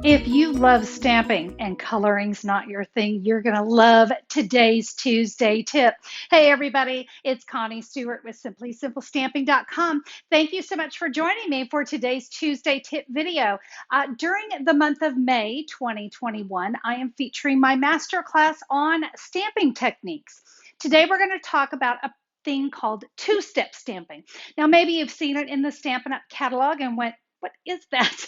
If you love stamping and coloring's not your thing, you're going to love today's Tuesday tip. Hey, everybody, it's Connie Stewart with SimplySimpleStamping.com. Thank you so much for joining me for today's Tuesday tip video. During the month of May 2021, I am featuring my masterclass on stamping techniques. Today, we're going to talk about a thing called two-step stamping. Now, maybe you've seen it in the Stampin' Up! Catalog and went, what is that?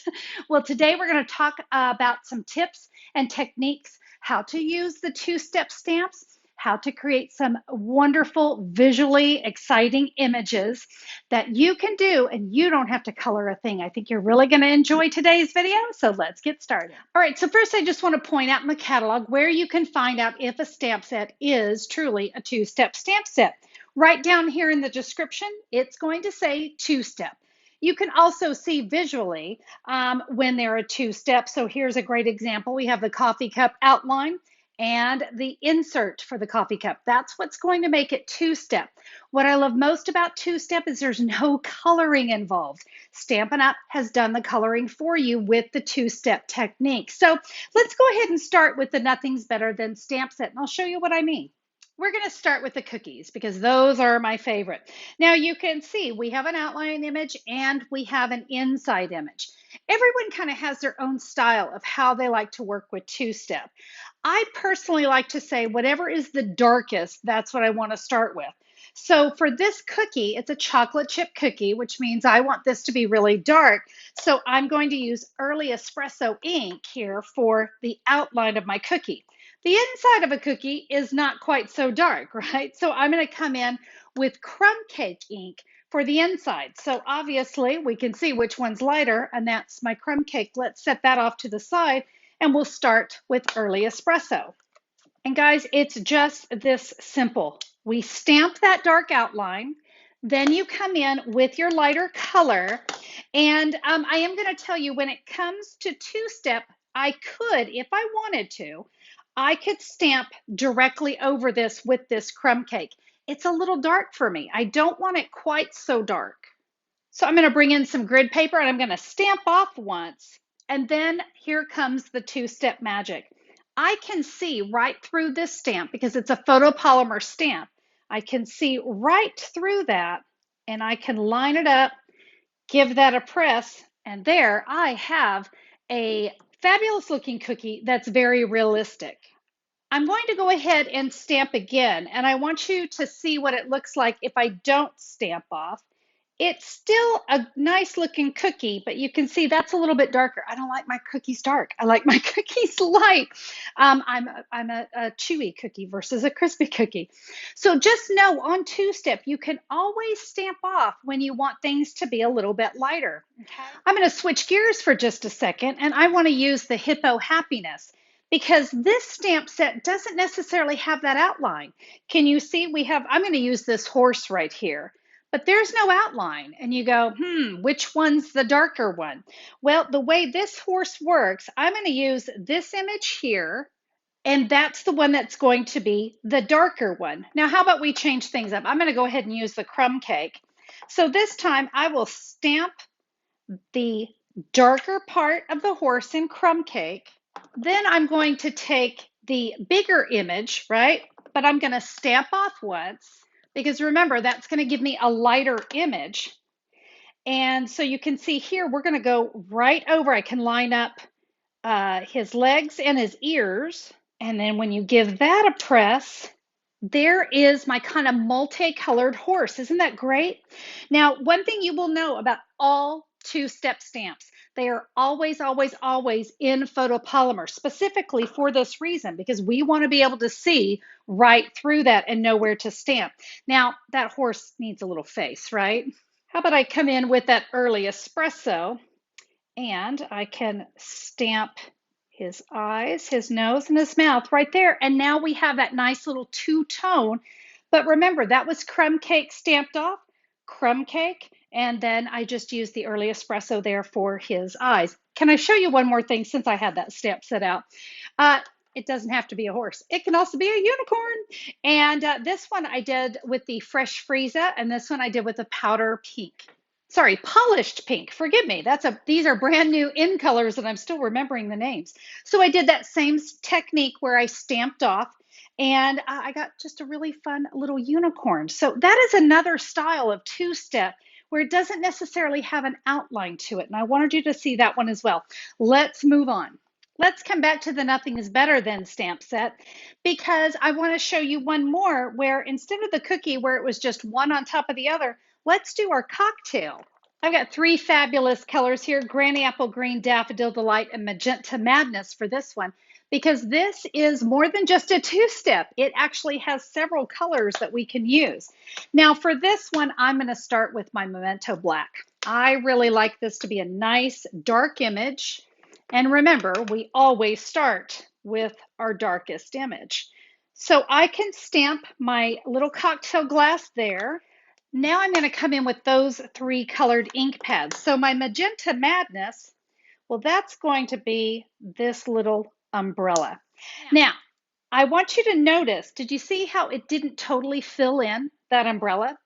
Well, today we're going to talk about some tips and techniques, how to use the two-step stamps, how to create some wonderful, visually exciting images that you can do and you don't have to color a thing. I think you're really going to enjoy today's video, so let's get started. All right, so first I just want to point out in the catalog where you can find out if a stamp set is truly a two-step stamp set. Right down here in the description, it's going to say two-step. You can also see visually when they're a two-step. So here's a great example. We have the coffee cup outline and the insert for the coffee cup. That's what's going to make it two-step. What I love most about two-step is there's no coloring involved. Stampin' Up! Has done the coloring for you with the two-step technique. So let's go ahead and start with the Nothing's Better Than Stamp Set, and I'll show you what I mean. We're going to start with the cookies because those are my favorite. Now you can see we have an outline image and we have an inside image. Everyone kind of has their own style of how they like to work with two-step. I personally like to say whatever is the darkest, that's what I want to start with. So for this cookie, it's a chocolate chip cookie, which means I want this to be really dark. So I'm going to use early espresso ink here for the outline of my cookie. The inside of a cookie is not quite so dark, right? So I'm going to come in with crumb cake ink for the inside. So obviously we can see which one's lighter, and that's my crumb cake. Let's set that off to the side, and we'll start with early espresso. And guys, it's just this simple. We stamp that dark outline, then you come in with your lighter color, and I am going to tell you when it comes to two-step, I could, if I wanted to, I could stamp directly over this with this crumb cake. It's a little dark for me. I don't want it quite so dark. So I'm going to bring in some grid paper and I'm going to stamp off once. And then here comes the two-step magic. I can see right through this stamp because it's a photopolymer stamp. I can see right through that and I can line it up, give that a press, and there I have a fabulous looking cookie that's very realistic. I'm going to go ahead and stamp again, and I want you to see what it looks like if I don't stamp off. It's still a nice looking cookie, but you can see that's a little bit darker. I don't like my cookies dark. I like my cookies light. I'm a chewy cookie versus a crispy cookie. So just know on two-step, you can always stamp off when you want things to be a little bit lighter. Okay. I'm going to switch gears for just a second, and I want to use the Hippo Happiness because this stamp set doesn't necessarily have that outline. Can you see I'm going to use this horse right here. But there's no outline. And you go, which one's the darker one? Well, the way this horse works, I'm going to use this image here, and that's the one that's going to be the darker one. Now, how about we change things up? I'm going to go ahead and use the crumb cake. So this time I will stamp the darker part of the horse in crumb cake. Then I'm going to take the bigger image, right? But I'm going to stamp off once, because remember, that's going to give me a lighter image. And so you can see here, we're going to go right over. I can line up his legs and his ears. And then when you give that a press, there is my kind of multicolored horse. Isn't that great? Now, one thing you will know about all two-step stamps, they are always, always, always in photopolymer, specifically for this reason, because we want to be able to see right through that and know where to stamp. Now, that horse needs a little face, right? How about I come in with that early espresso, and I can stamp his eyes, his nose, and his mouth right there. And now we have that nice little two-tone. But remember, that was crumb cake stamped off, crumb cake, and then I just used the early espresso there for his eyes. Can I show you one more thing since I had that stamp set out? It doesn't have to be a horse. It can also be a unicorn. And this one I did with the Fresh Frieza, and this one I did with the powder pink. sorry, polished pink. Forgive me. These are brand new in colors and I'm still remembering the names. So I did that same technique where I stamped off and I got just a really fun little unicorn. So that is another style of two-step where it doesn't necessarily have an outline to it. And I wanted you to see that one as well. Let's move on. Let's come back to the Nothing is Better Than stamp set because I want to show you one more where instead of the cookie where it was just one on top of the other, let's do our cocktail. I've got three fabulous colors here, Granny Apple Green, Daffodil Delight, and Magenta Madness for this one, because this is more than just a two-step. It actually has several colors that we can use. Now for this one, I'm going to start with my Memento Black. I really like this to be a nice dark image. And remember, we always start with our darkest image. So I can stamp my little cocktail glass there. Now I'm going to come in with those three colored ink pads. So my Magenta Madness, well, that's going to be this little umbrella. Now, I want you to notice, did you see how it didn't totally fill in that umbrella?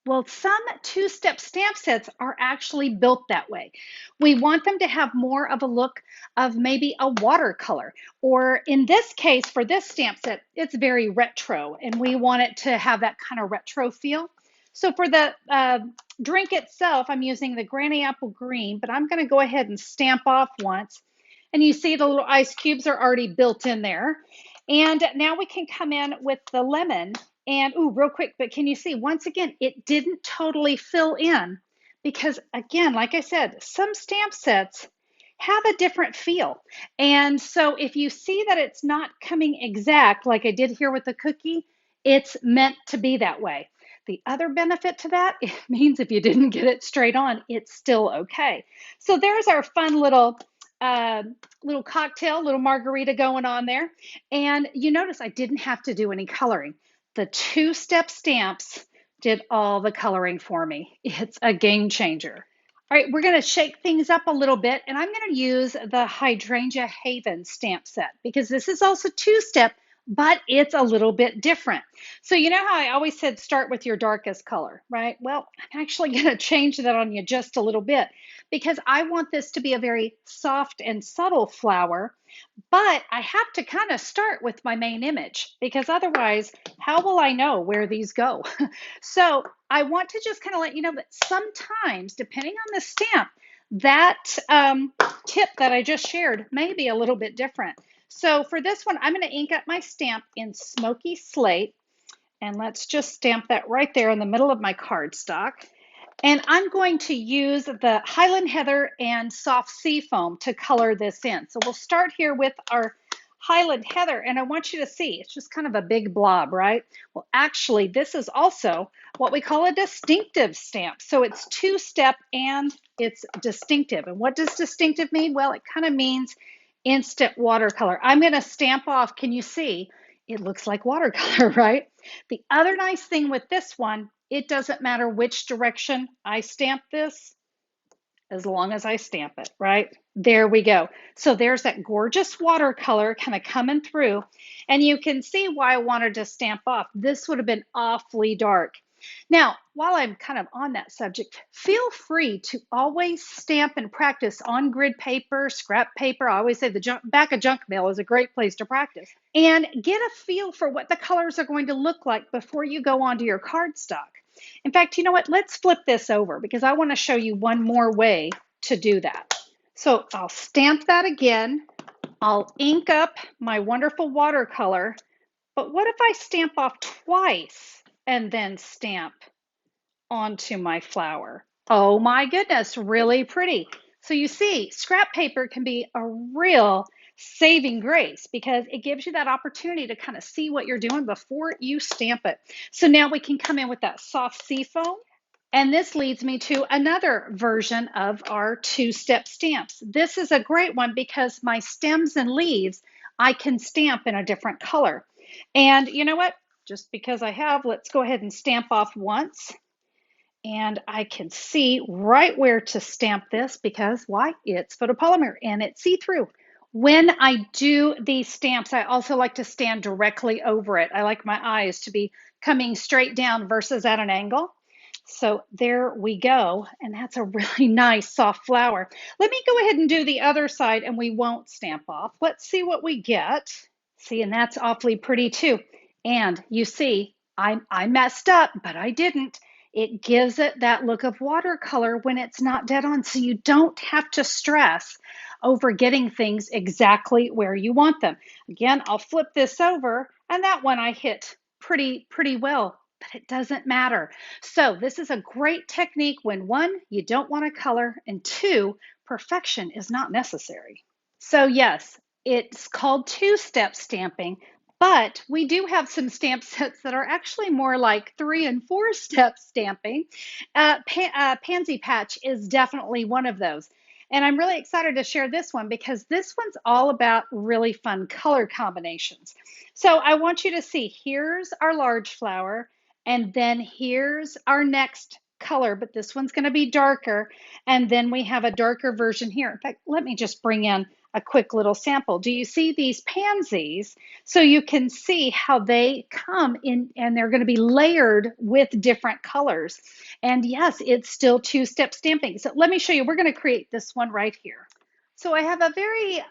Well, some two-step stamp sets are actually built that way. We want them to have more of a look of maybe a watercolor, or in this case, for this stamp set, it's very retro, and we want it to have that kind of retro feel. So for the drink itself, I'm using the Granny Apple Green, but I'm going to go ahead and stamp off once. And you see the little ice cubes are already built in there. And now we can come in with the lemon. And, ooh, real quick, but can you see, once again, it didn't totally fill in because, again, like I said, some stamp sets have a different feel. And so if you see that it's not coming exact, like I did here with the cookie, it's meant to be that way. The other benefit to that, it means if you didn't get it straight on, it's still okay. So there's our fun little cocktail, little margarita going on there. And you notice I didn't have to do any coloring. The two-step stamps did all the coloring for me. It's a game changer. All right, we're going to shake things up a little bit, and I'm going to use the Hydrangea Haven stamp set because this is also two-step, but it's a little bit different. So you know how I always said start with your darkest color, right? Well, I'm actually going to change that on you just a little bit because I want this to be a very soft and subtle flower, but I have to kind of start with my main image because otherwise, how will I know where these go? So I want to just kind of let you know that sometimes, depending on the stamp, that tip that I just shared may be a little bit different. So for this one, I'm going to ink up my stamp in Smoky Slate. And let's just stamp that right there in the middle of my cardstock. And I'm going to use the Highland Heather and Soft Sea Foam to color this in. So we'll start here with our Highland Heather, and I want you to see, it's just kind of a big blob, right? Well, actually, this is also what we call a distinctive stamp. So it's two-step and it's distinctive. And what does distinctive mean? Well, it kind of means instant watercolor. I'm going to stamp off, can you see? It looks like watercolor, right? The other nice thing with this one, it doesn't matter which direction I stamp this, as long as I stamp it, right? There we go. So there's that gorgeous watercolor kind of coming through. And you can see why I wanted to stamp off. This would have been awfully dark. Now, while I'm kind of on that subject, feel free to always stamp and practice on grid paper, scrap paper. I always say the back of junk mail is a great place to practice. And get a feel for what the colors are going to look like before you go onto your cardstock. In fact, you know what? Let's flip this over because I want to show you one more way to do that. So I'll stamp that again. I'll ink up my wonderful watercolor. But what if I stamp off twice and then stamp onto my flower? Oh my goodness, really pretty. So you see, scrap paper can be a real saving grace because it gives you that opportunity to kind of see what you're doing before you stamp it. So now we can come in with that soft sea foam. And this leads me to another version of our two-step stamps. This is a great one because my stems and leaves, I can stamp in a different color. And you know what? Just because I have, let's go ahead and stamp off once. And I can see right where to stamp this because why? It's photopolymer and it's see-through. When I do these stamps, I also like to stand directly over it. I like my eyes to be coming straight down versus at an angle. So there we go. And that's a really nice soft flower. Let me go ahead and do the other side and we won't stamp off. Let's see what we get. See, and that's awfully pretty too. And you see, I messed up, but I didn't. It gives it that look of watercolor when it's not dead on. So you don't have to stress over getting things exactly where you want them. Again, I'll flip this over and that one I hit pretty well, but it doesn't matter. So this is a great technique when one, you don't want to color, and two, perfection is not necessary. So yes, it's called two-step stamping, but we do have some stamp sets that are actually more like 3 and 4 step stamping. Pansy Patch is definitely one of those. And I'm really excited to share this one because this one's all about really fun color combinations. So I want you to see, here's our large flower, and then here's our next color, but this one's going to be darker. And then we have a darker version here. In fact, let me just bring in a quick little sample. Do you see these pansies? So you can see how they come in and they're going to be layered with different colors. And yes, it's still two-step stamping. So let me show you. We're going to create this one right here. So I have a very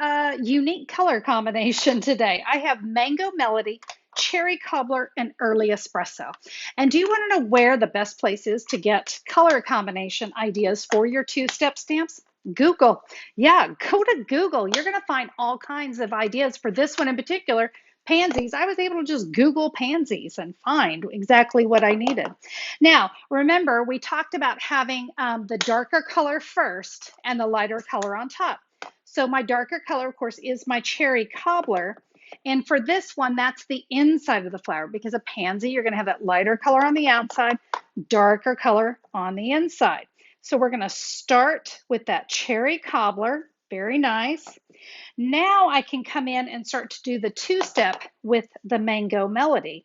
unique color combination today. I have Mango Melody, Cherry Cobbler, and Early Espresso. And do you want to know where the best place is to get color combination ideas for your two-step stamps? Google. Yeah, go to Google. You're going to find all kinds of ideas for this one in particular. Pansies. I was able to just Google pansies and find exactly what I needed. Now, remember, we talked about having the darker color first and the lighter color on top. So my darker color, of course, is my Cherry Cobbler. And for this one, that's the inside of the flower because a pansy, you're going to have that lighter color on the outside, darker color on the inside. So we're going to start with that Cherry Cobbler. Very nice. Now I can come in and start to do the two-step with the Mango Melody.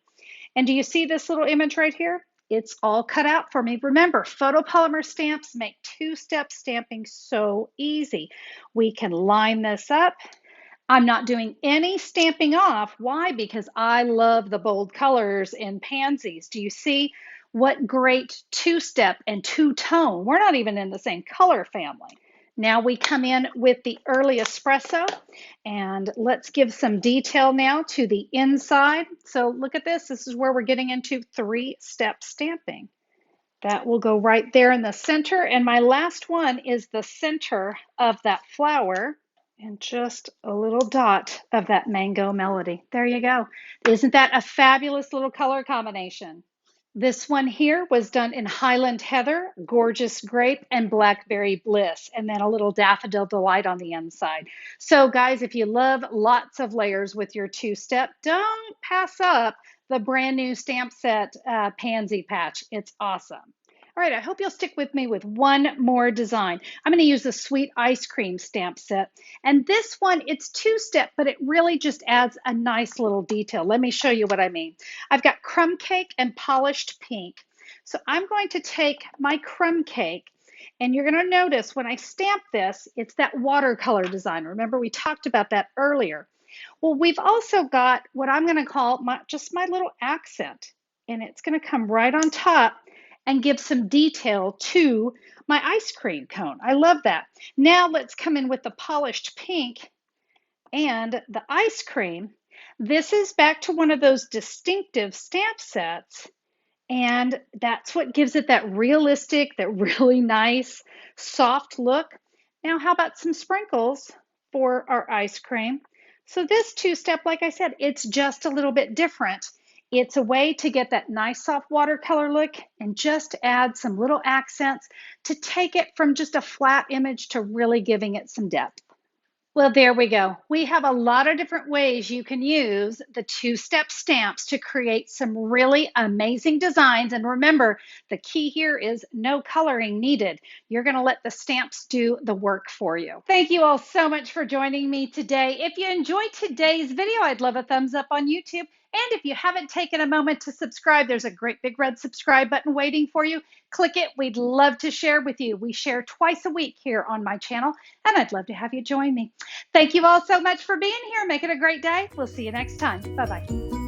And do you see this little image right here? It's all cut out for me. Remember, photopolymer stamps make two-step stamping so easy. We can line this up. I'm not doing any stamping off. Why? Because I love the bold colors in pansies. Do you see what great two-step and two-tone? We're not even in the same color family. Now we come in with the Early Espresso, and let's give some detail now to the inside. So look at this. This is where we're getting into three-step stamping. That will go right there in the center. And my last one is the center of that flower and just a little dot of that Mango Melody. There you go. Isn't that a fabulous little color combination? This one here was done in Highland Heather, Gorgeous Grape, and Blackberry Bliss, and then a little Daffodil Delight on the inside. So guys, if you love lots of layers with your two-step, don't pass up the brand new stamp set Pansy Patch. It's awesome. All right, I hope you'll stick with me with one more design. I'm going to use the Sweet Ice Cream stamp set. And this one, it's two-step, but it really just adds a nice little detail. Let me show you what I mean. I've got crumb cake and polished pink. So I'm going to take my crumb cake, and you're going to notice when I stamp this, it's that watercolor design. Remember, we talked about that earlier. Well, we've also got what I'm going to call just my little accent, and it's going to come right on top and give some detail to my ice cream cone. I love that. Now let's come in with the polished pink and the ice cream. This is back to one of those distinctive stamp sets, and that's what gives it that realistic, that really nice, soft look. Now, how about some sprinkles for our ice cream? So this two-step, like I said, it's just a little bit different. It's a way to get that nice soft watercolor look and just add some little accents to take it from just a flat image to really giving it some depth. Well, there we go. We have a lot of different ways you can use the two-step stamps to create some really amazing designs. And remember, the key here is no coloring needed. You're going to let the stamps do the work for you. Thank you all so much for joining me today. If you enjoyed today's video, I'd love a thumbs up on YouTube. And if you haven't taken a moment to subscribe, there's a great big red subscribe button waiting for you. Click it. We'd love to share with you. We share twice a week here on my channel, and I'd love to have you join me. Thank you all so much for being here. Make it a great day. We'll see you next time. Bye-bye.